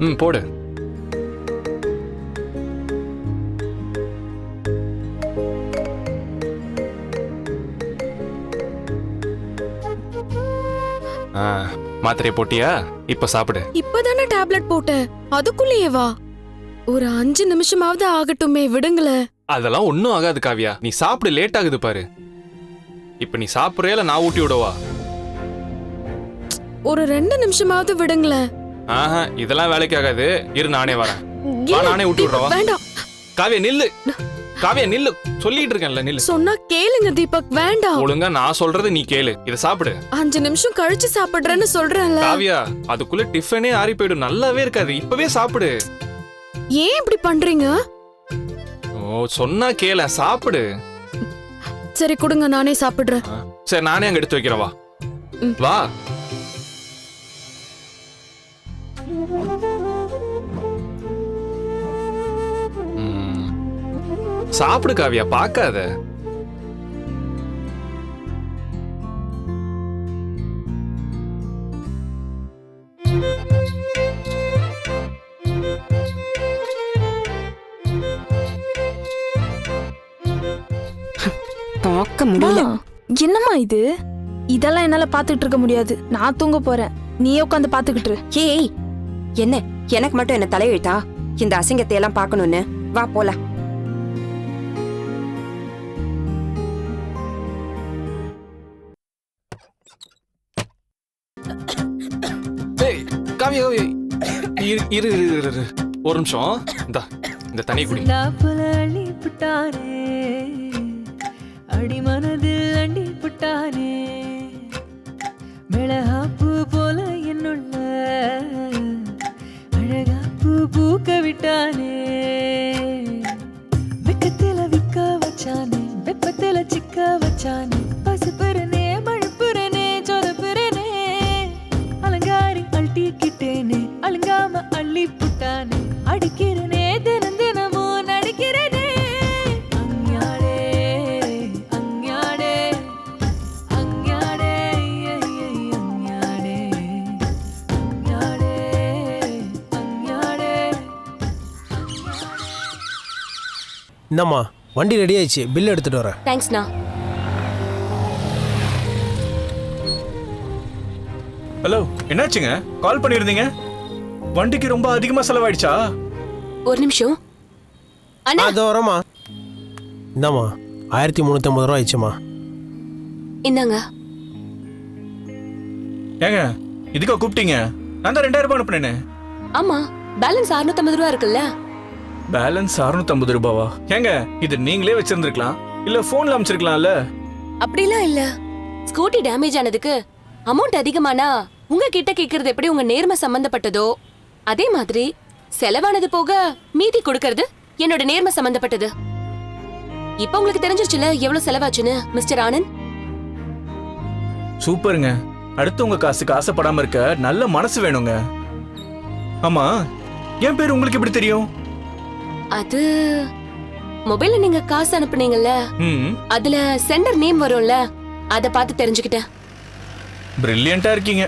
ம் போடு. மாத்திரையை போட்டியா? இப்ப சாப்பிடு. இப்பதானே டேப்லெட் போட்டேன், அதுக்குள்ளேயே வா. ஒரு 5 நிமிஷமாவது ஆகட்டுமே, விடுங்களே. அதெல்லாம் ஒன்னும் ஆகாது காவியா, நீ சாப்பிடு, லேட் ஆகுது பாரு. இப்ப நீ சாப்பிடுறேல, நான் ஊட்டி விடவா? ஒரு 2 நிமிஷமாவது விடுங்களே. ஆஹா, இதெல்லாம் வேலைக்கு ஆகாது. இரு, நானே வரேன். நானே ஊட்டி விடுறவா? வேண்டாம் காவியா நில்லு. காவியா நில்லு, சொல்லிட்டு இருக்கேன்ல, நில்லு. சொன்னா கேளுங்க தீபக், வேண்டாம். ஒழுங்கா நான் சொல்றது நீ கேளு. இத சாப்பிடு. 5 நிமிஷம் கழிச்சு சாப்பிடுறேன்னு சொல்றேன்ல. காவியா, அதுக்குள்ள டிஃபனே ஆறி போயிடும், நல்லாவே இருக்காது. இப்பவே சாப்பிடு. ஏன் இப்படி பண்றீங்க? ஓ, சொன்னா கேள, சாப்பிடு. சரி கொடுங்க, நானே சாப்பிடுறேன். சரி, நானே அங்க எடுத்து வைக்கிறேன், வா. வா. சாப்பிடு காவியா, பார்க்காத. பார்க்க முடியல. என்னம்மா இது? இதெல்லாம் என்னால பாத்துக்கிட்டு இருக்க முடியாது. நான் தூங்க போறேன், நீயே உட்காந்து பாத்துக்கிட்டு. ஏய், என்ன எனக்கு மட்டும் என்ன தலையெழுத்தா இந்த அசிங்கத்தை எல்லாம் பார்க்கணும்னு? வா போலாம். காவியா, இரு ஒரு நிமிஷம். இந்த தனி குடி. அடி மனதில் அண்டி புட்டானே, மிளகாப்பு போல என்னுள்ள அழகாப்பு பூக்க விட்டானே, வெக்கத்தில விக்க வச்சானே, வெப்பத்தில சிக்க வச்சானே, பசுப்புறனே மழுப்புறனே சொதப்புறனே, அலங்காரி அள்ளிக்கிட்டேனே, அலங்காம அள்ளி புட்டானே, அடிக்கிறனே தினம் தினமும் நடிக்கிறனே. இந்தம்மா, வண்டி ரெடி ஆயிடுச்சு, பில் எடுத்துட்டு வரேன். தேங்க்ஸ்ண்ணா. ஹலோ, என்னாச்சுங்க? கால் பண்ணிருந்தீங்க. வண்டிக்கு ரொம்ப அதிகமா செலவாயிடுச்சா? ஒரு நிமிஷம். அண்ணா, அதோ வரமா. இந்தம்மா, 1350 ரூபா ஆயிடுச்சுமா. இந்தாங்க. ஏங்க, இதுக்கா கூப்பிட்டீங்க? நான் தான் 2000 ரூபாய் அனுப்புனேனே. ஆமா, பேலன்ஸ் 650 ரூபா இருக்குல்ல. பேலன்ஸ் 650 ரூபாவா? ஏங்க, இது நீங்களே வச்சிருந்திருக்கலாம், இல்ல போன்ல அனுப்பிச்சிருக்கலாம்ல. அப்படிலாம் இல்ல. ஸ்கூட்டி டேமேஜ் ஆனதுக்கு அமௌண்ட் அதிகமானா உங்ககிட்ட கேக்குறது எப்படி உங்க நேர்மை சம்பந்தப்பட்டதோ, அதே மாதிரி செலவானது போக மீதி கொடுக்கறது என்னோட நேர்மை சம்பந்தப்பட்டது. இப்ப உங்களுக்கு தெரிஞ்சிருச்சுல எவ்வளவு செலவாச்சுன்னு, மிஸ்டர் ஆனந்த். சூப்பருங்க. அடுத்து உங்க காசுக்கு ஆசைப்படாம இருக்க நல்ல மனசு வேணுங்க. ஆமா, என் பேர் உங்களுக்கு எப்படி தெரியும்? அது மொபைல்ல நீங்க காசு அனுப்புனீங்கல்ல, அதுல சென்டர் நேம் வரும்ல, அத பார்த்து தெரிஞ்சுக்கிட்டேன். பிரில்லியண்டா இருக்கீங்க.